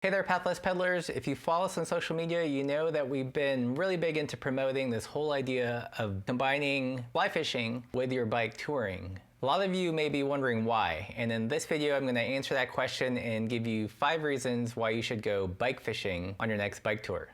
Hey there, Pathless Peddlers. If you follow us on social media, you know that we've been really big into promoting this whole idea of combining fly fishing with your bike touring. A lot of you may be wondering why, and in this video I'm going to answer that question and give you 5 reasons why you should go bike fishing on your next bike tour.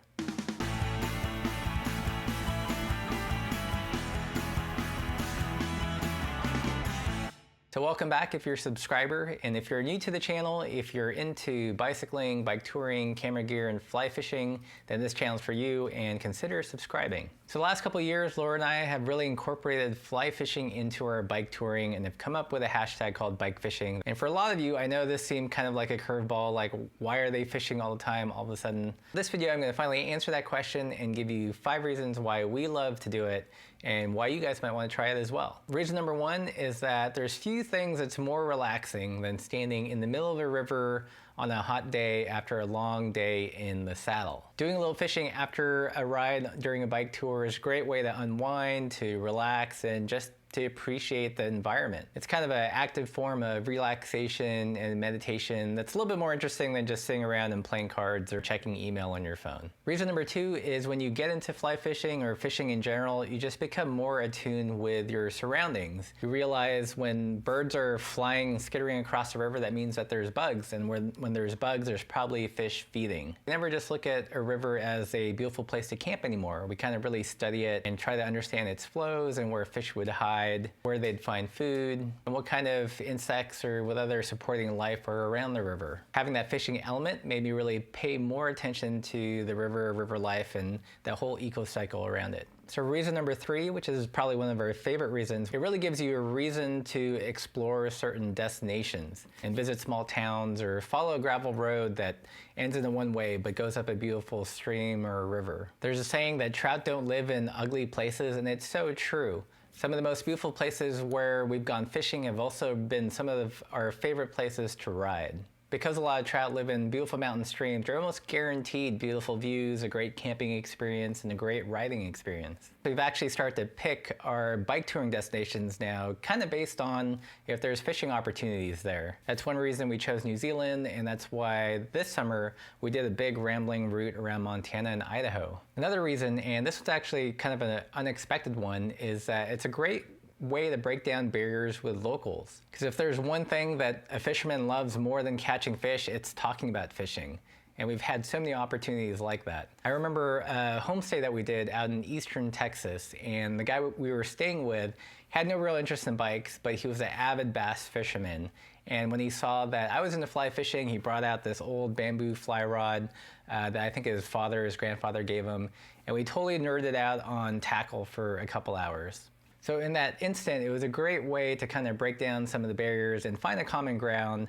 So welcome back if you're a subscriber, and if you're new to the channel, if you're into bicycling, bike touring, camera gear, and fly fishing, then this channel's for you, and consider subscribing. So the last couple of years, Laura and I have really incorporated fly fishing into our bike touring and have come up with a hashtag called Bikefishing. And for a lot of you, I know this seemed kind of like a curveball, like why are they fishing all the time all of a sudden? This video, I'm going to finally answer that question and give you 5 reasons why we love to do it and why you guys might want to try it as well. Reason number 1 is that there's few things that's more relaxing than standing in the middle of a river on a hot day after a long day in the saddle. Doing a little fishing after a ride during a bike tour is a great way to unwind, to relax, and just to appreciate the environment. It's kind of an active form of relaxation and meditation that's a little bit more interesting than just sitting around and playing cards or checking email on your phone. Reason number 2 is when you get into fly fishing or fishing in general, you just become more attuned with your surroundings. You realize when birds are flying, skittering across the river, that means that there's bugs, and when there's bugs, there's probably fish feeding. We never just look at a river as a beautiful place to camp anymore. We kind of really study it and try to understand its flows and where fish would hide, where they'd find food, and what kind of insects or what other supporting life are around the river. Having that fishing element made me really pay more attention to the river life, and the whole eco-cycle around it. So reason number 3, which is probably one of our favorite reasons, it really gives you a reason to explore certain destinations and visit small towns or follow a gravel road that ends in a one-way but goes up a beautiful stream or a river. There's a saying that trout don't live in ugly places, and it's so true. Some of the most beautiful places where we've gone fishing have also been some of our favorite places to ride. Because a lot of trout live in beautiful mountain streams, they're almost guaranteed beautiful views, a great camping experience, and a great riding experience. We've actually started to pick our bike touring destinations now, kind of based on if there's fishing opportunities there. That's one reason we chose New Zealand, and that's why this summer we did a big rambling route around Montana and Idaho. Another reason, and this was actually kind of an unexpected one, is that it's a great way to break down barriers with locals. Because if there's one thing that a fisherman loves more than catching fish, it's talking about fishing. And we've had so many opportunities like that. I remember a homestay that we did out in eastern Texas, and the guy we were staying with had no real interest in bikes, but he was an avid bass fisherman. And when he saw that I was into fly fishing, he brought out this old bamboo fly rod that I think his grandfather gave him. And we totally nerded out on tackle for a couple hours. So in that instant, it was a great way to kind of break down some of the barriers and find a common ground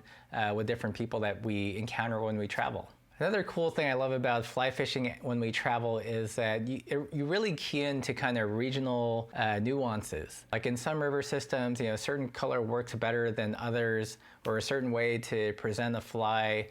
with different people that we encounter when we travel. Another cool thing I love about fly fishing when we travel is that you really key into kind of regional nuances. Like in some river systems, a certain color works better than others, or a certain way to present a fly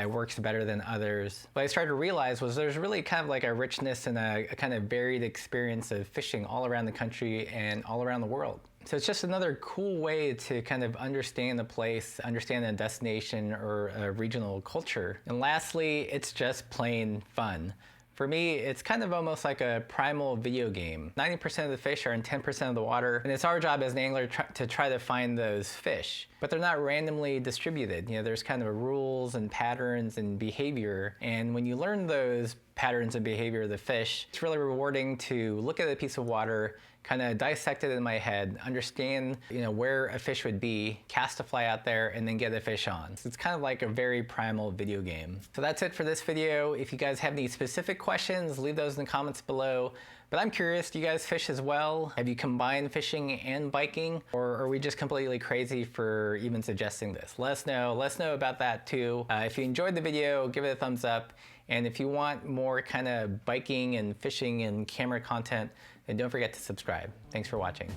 works better than others. What I started to realize was there's really kind of like a richness and a kind of varied experience of fishing all around the country and all around the world. So it's just another cool way to kind of understand the place, understand a destination or a regional culture. And lastly, it's just plain fun. For me, it's kind of almost like a primal video game. 90% of the fish are in 10% of the water, and it's our job as an angler to try to find those fish. But they're not randomly distributed. There's kind of rules and patterns and behavior, and when you learn those patterns and behavior of the fish, it's really rewarding to look at a piece of water, kind of dissect it in my head, understand where a fish would be, cast a fly out there, and then get a fish on. So it's kind of like a very primal video game. So that's it for this video. If you guys have any specific questions, leave those in the comments below. But I'm curious, do you guys fish as well? Have you combined fishing and biking? Or are we just completely crazy for even suggesting this? Let us know. Let us know about that too. If you enjoyed the video, give it a thumbs up. And if you want more kind of biking and fishing and camera content, then don't forget to subscribe. Thanks for watching.